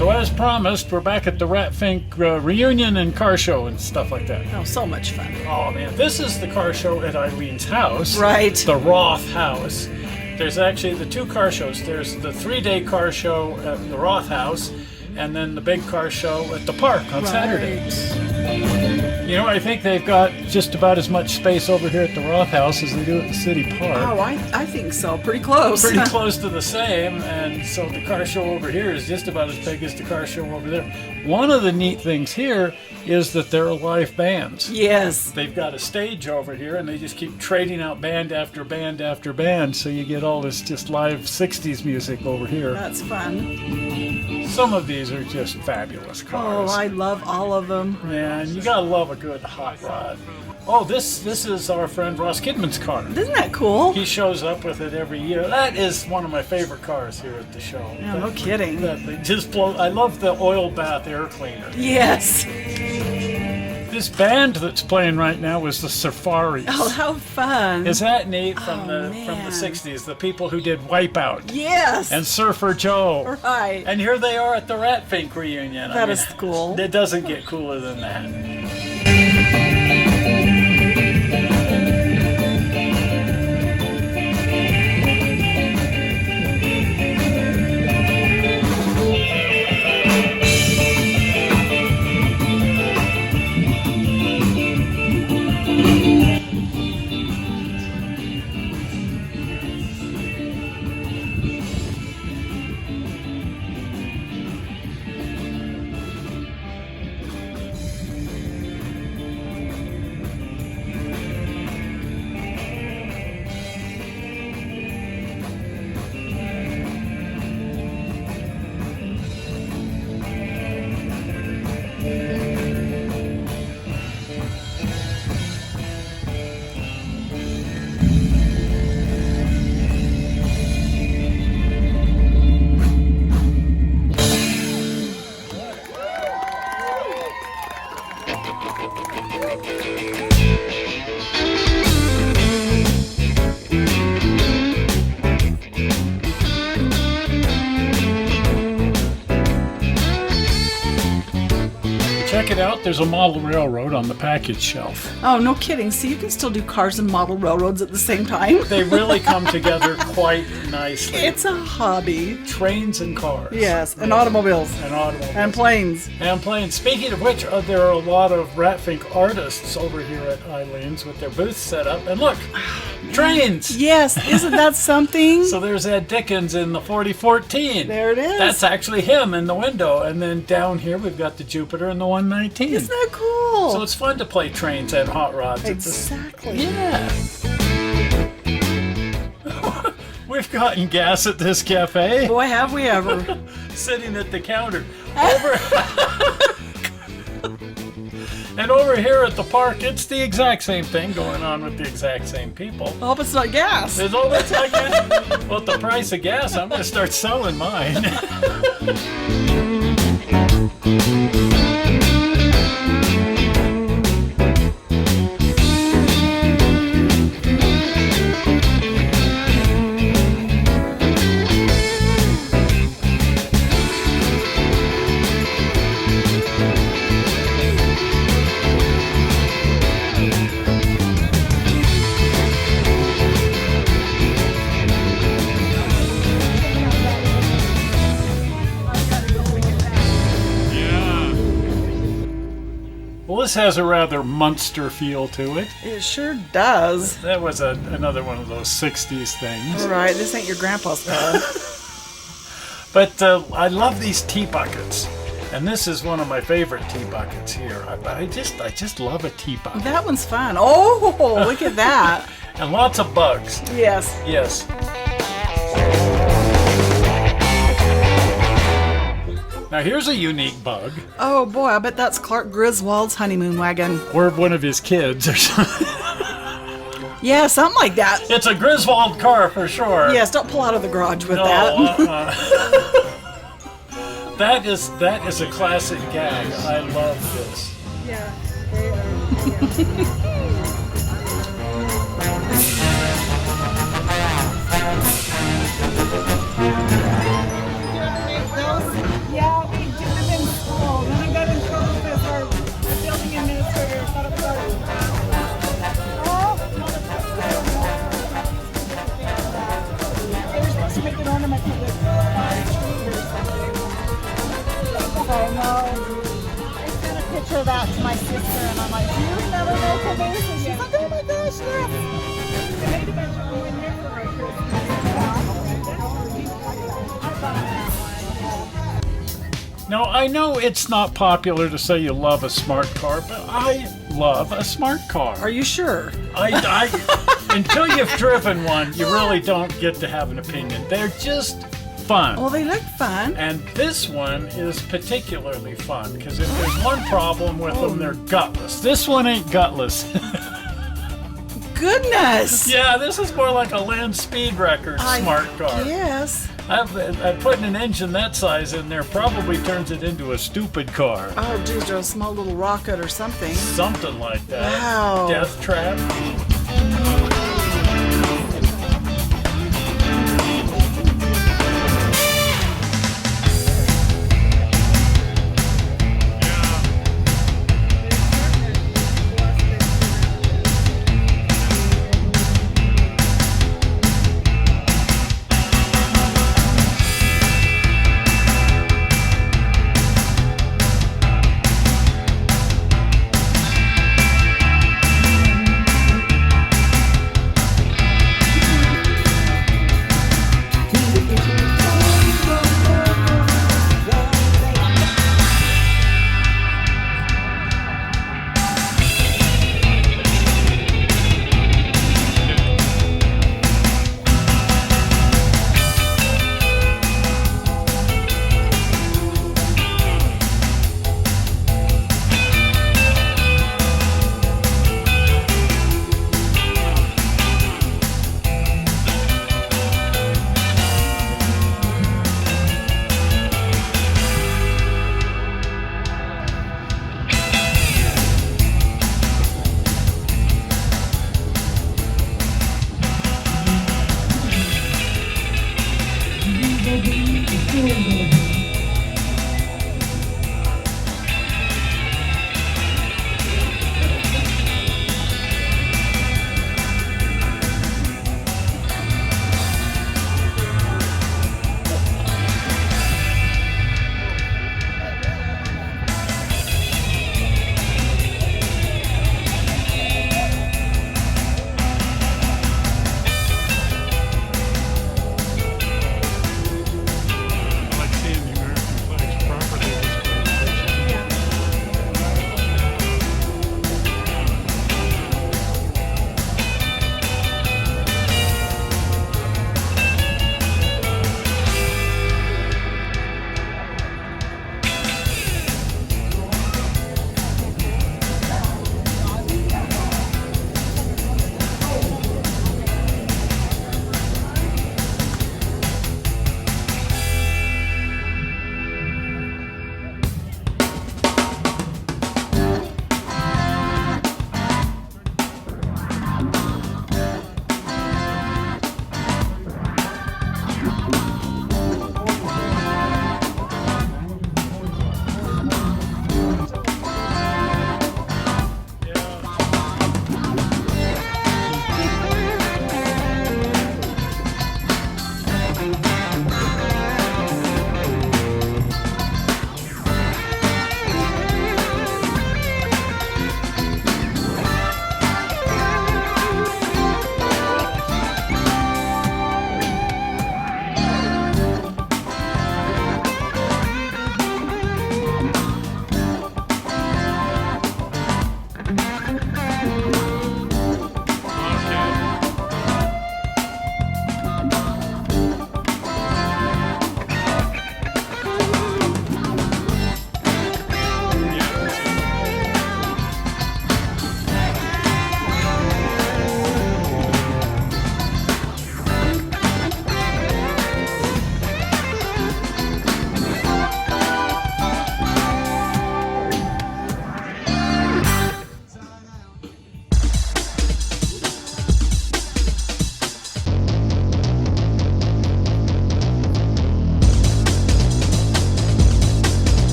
So as promised, we're back at the Rat Fink Reunion and car show and stuff like that. Oh, so much fun. Oh man, this is the car show at Eileen's house. Right. The Roth house. There's actually the two car shows. There's the 3-day car show at the Roth house, and then the big car show at the park on Saturday. You know, I think they've got just about as much space over here at the Roth house as they do at the city park. Oh, I think so. Pretty close. Pretty close to the same, and so the car show over here is just about as big as the car show over there. One of the neat things here is that there are live bands. Yes. They've got a stage over here, and they just keep trading out band after band after band, so you get all this just live 60s music over here. That's fun. Some of these are just fabulous cars. Oh, I love all of them. Man, you gotta love a good hot rod. Oh, this is our friend Ross Kidman's car. Isn't that cool? He shows up with it every year. That is one of my favorite cars here at the show. Yeah, no kidding. That thing just blows. I love the oil bath air cleaner. Yes. This band that's playing right now is the Safaris. Oh, how fun. Is that neat from the man. 60s? The people who did Wipeout. Yes. And Surfer Joe. Right. And here they are at the Rat Fink Reunion. That is cool. It doesn't get cooler than that. Check it out. There's a model railroad on the package shelf. Oh, no kidding. So you can still do cars and model railroads at the same time? They really come together quite nicely. It's a hobby. Trains and cars. Yes, and automobiles. And automobiles. And planes. And planes. Speaking of which, there are a lot of Rat Fink artists over here at Eileen's with their booths set up. And look, trains! Yes, isn't that something? So there's Ed Dickens in the 4014. There it is. That's actually him in the window. And then down here we've got the Jupiter and the 119. Isn't that cool? So it's fun to play trains and hot rods. Exactly. Yeah. We've gotten gas at this cafe. Boy, have we ever. Sitting at the counter. And over here at the park, it's the exact same thing going on with the exact same people. I hope it's not gas. It's always like gas. Well, at the price of gas, I'm going to start selling mine. Well, this has a rather Munster feel to it. It sure does. That was another one of those 60s things. Right, this ain't your grandpa's car. But I love these tea buckets. And this is one of my favorite tea buckets here. I just love a tea bucket. That one's fun. Oh, look at that. And lots of bugs. Yes. Yes. Now here's a unique bug. Oh boy, I bet that's Clark Griswold's honeymoon wagon. Or one of his kids or something. Yeah, something like that. It's a Griswold car for sure. Yes, don't pull out of the garage with No, that. That is a classic gag. I love this. Yeah. Yeah, we face, and she's like, oh my gosh, yes. Now, I know it's not popular to say you love a smart car, but I love a smart car. Are you sure? Until you've driven one, you really don't get to have an opinion. They're just fun. Well, they look fun. And this one is particularly fun because if there's one problem with them, they're gutless. This one ain't gutless. Goodness. Yeah, this is more like a land speed record smart car. Yes. Putting an engine that size in there probably turns it into a stupid car. Oh, geez, or a small little rocket or something. Something like that. Wow. Death trap.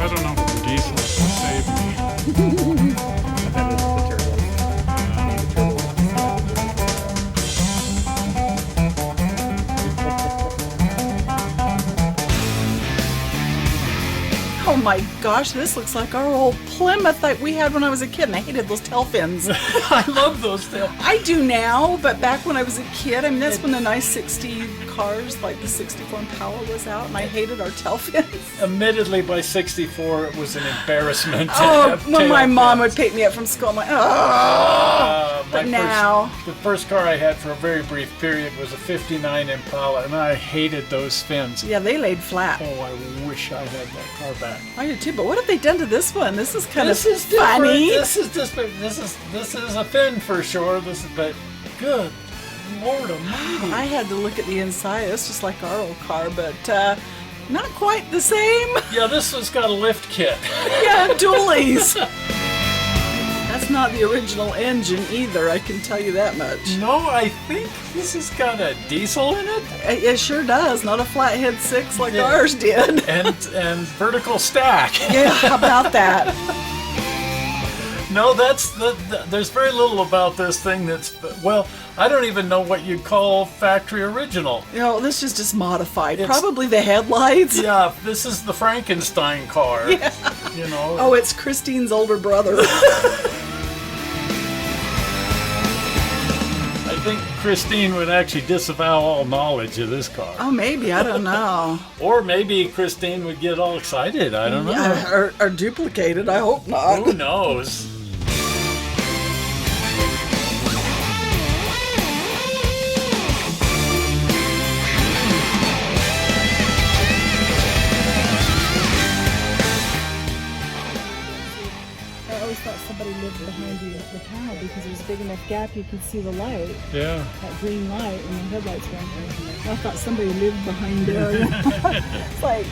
I don't know if the diesel will save me. That is the turbo. Oh my gosh, this looks like our old Plymouth that we had when I was a kid, and I hated those tail fins. I love those tail. I do now, but back when I was a kid, I mean, that's when the nice 60 cars, like the 64 Impala was out, and I hated our tail fins. Admittedly, by 64, it was an embarrassment. To Oh, have when my tail mom would fins. pick me up from school, I'm like, oh. But now, the first car I had for a very brief period was a 59 Impala, and I hated those fins. yeah, they laid flat. Oh, I wish I had that car back. I did too, but what have they done to this one? This is kind This of is different. funny. This is different. This is a fin for sure. But good Lord Almighty. I had to look at the inside. It's just like our old car, but not quite the same. Yeah, this one's got a lift kit. Yeah, dualies. That's not the original engine either, I can tell you that much. No, I think this has got a diesel in it. It sure does, not a flathead 6 like Yeah. ours did. And vertical stack. Yeah, how about that? No, there's very little about this thing that's, well, I don't even know what you'd call factory original. You know, this is just modified. It's- Probably the headlights. Yeah, this is the Frankenstein car. Yeah. You know. Oh, it's Christine's older brother. I think Christine would actually disavow all knowledge of this car. Oh, maybe, I don't know. Or maybe Christine would get all excited. I don't know. Yeah, or duplicated, I hope not. Who knows? I always thought somebody lived behind you, the cow, because there's a big enough gap you could see the light, Yeah. that green light, and the headlights went on. I thought somebody lived behind there. It's like,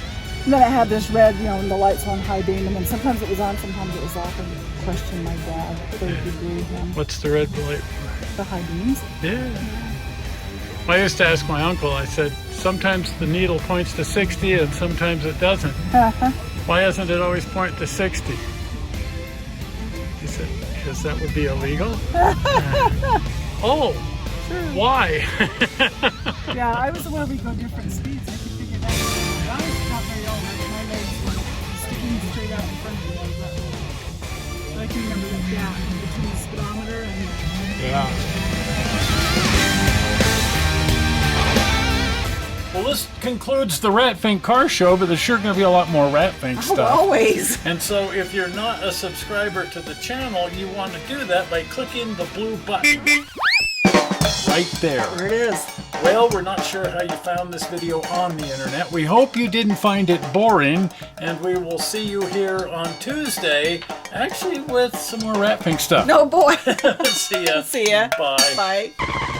and then I had this red, and the lights were on high beam, and then sometimes it was on, sometimes it was off, and questioned my dad, third degree, What's the red light? the high beams. Yeah. I used to ask my uncle, I said, sometimes the needle points to 60 and sometimes it doesn't. Why doesn't it always point to 60? He said, because that would be illegal. Oh, why? Yeah, I was aware we go different speeds. I could figure that out. I was not very old. My legs were sticking straight out in front of me. But I can remember the gap between the speedometer and Yeah. Well, this concludes the Rat Fink car show, but there's sure going to be a lot more Rat Fink Oh, stuff. always. And so if you're not a subscriber to the channel, you want to do that by clicking the blue button right there. There it is. Well, we're not sure how you found this video on the internet. We hope you didn't find it boring, and we will see you here on Tuesday, actually with some more Rat Fink stuff. No, boy. See ya. See ya. Bye. Bye.